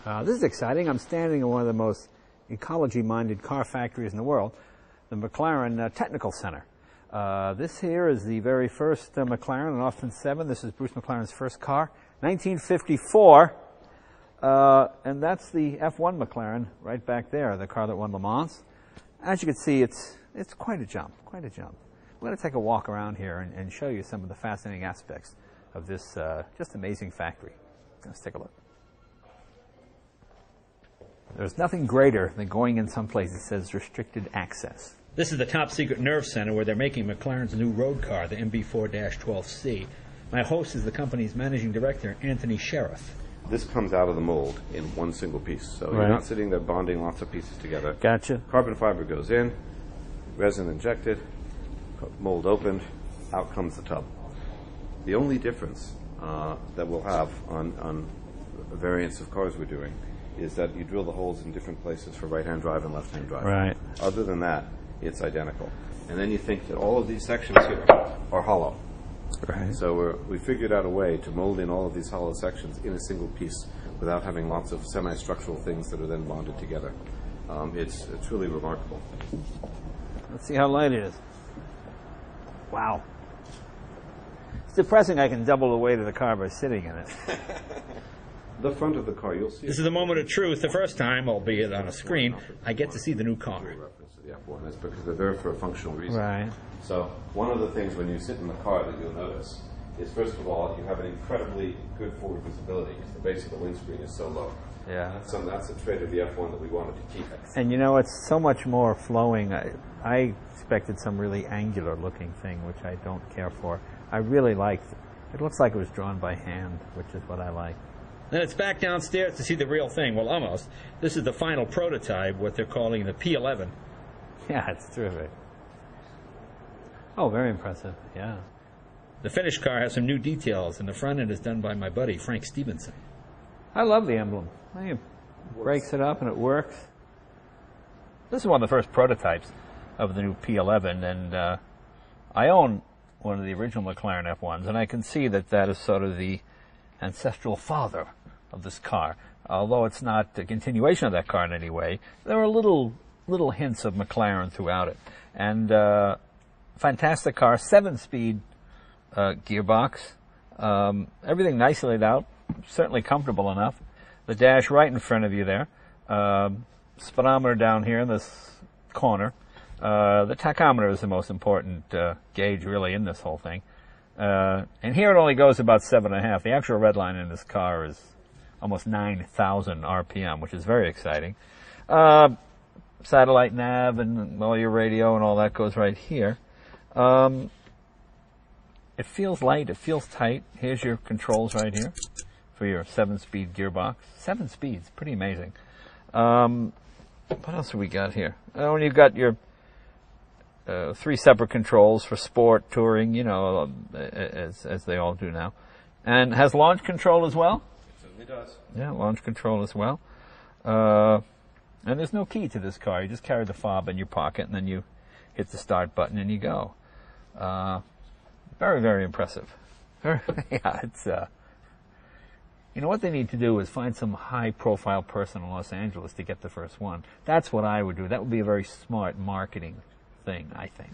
This is exciting. I'm standing in one of the most ecology-minded car factories in the world, the McLaren Technical Center. This here is the very first McLaren, an Austin 7. This is Bruce McLaren's first car, 1954. And that's the F1 McLaren right back there, the car that won Le Mans. As you can see, it's quite a jump, quite a jump. I'm going to take a walk around here and show you some of the fascinating aspects of this just amazing factory. Let's take a look. There's nothing greater than going in some place that says restricted access. This is the top secret nerve center where they're making McLaren's new road car, the MP4-12c. My host is the company's managing director, Anthony Sheriff. This comes out of the mold in one single piece. So You're not sitting there bonding lots of pieces together. Gotcha. Carbon fiber goes in, resin injected, mold opened, out comes the tub. The only difference that we'll have on variants of cars we're doing is that you drill the holes in different places for right-hand drive and left-hand drive. Right. Other than that, it's identical. And then you think that all of these sections here are hollow. Right. So we figured out a way to mold in all of these hollow sections in a single piece without having lots of semi-structural things that are then bonded together. It's truly remarkable. Let's see how light it is. Wow. It's depressing I can double the weight of the car by sitting in it. The front of the car, you'll see. This is a moment of truth. The first time, albeit on a screen, I get to see the new car. Reference to the F1. That's because they're there for a functional reason. Right. So one of the things when you sit in the car that you'll notice is, first of all, you have an incredibly good forward visibility because the base of the windscreen is so low. Yeah. That's a trait of the F1 that we wanted to keep. And you know, it's so much more flowing. I expected some really angular looking thing, which I don't care for. I really liked it. It looks like it was drawn by hand, which is what I like. Then it's back downstairs to see the real thing. Well, almost. This is the final prototype, what they're calling the P11. Yeah, it's terrific. Oh, very impressive, yeah. The finished car has some new details, and the front end is done by my buddy, Frank Stevenson. I love the emblem. It breaks it up and it works. This is one of the first prototypes of the new P11, and I own one of the original McLaren F1s, and I can see that that is sort of the ancestral father of this car. Although it's not a continuation of that car in any way, there are little hints of McLaren throughout it. And fantastic car, 7-speed gearbox, everything nicely laid out, certainly comfortable enough. The dash right in front of you there, speedometer down here in this corner. The tachometer is the most important gauge really in this whole thing. And here it only goes about 7.5. The actual red line in this car is almost 9,000 RPM, which is very exciting. Satellite nav and all your radio and all that goes right here. It feels light. It feels tight. Here's your controls right here for your 7-speed gearbox. 7 speeds, pretty amazing. What else have we got here? Oh, and you've got your 3 separate controls for sport, touring, you know, as they all do now. And has launch control as well? It certainly does. Yeah, launch control as well. And there's no key to this car. You just carry the fob in your pocket, and then you hit the start button, and you go. Very, very impressive. Yeah, it's... You know, what they need to do is find some high-profile person in Los Angeles to get the first one. That's what I would do. That would be a very smart marketing thing, I think.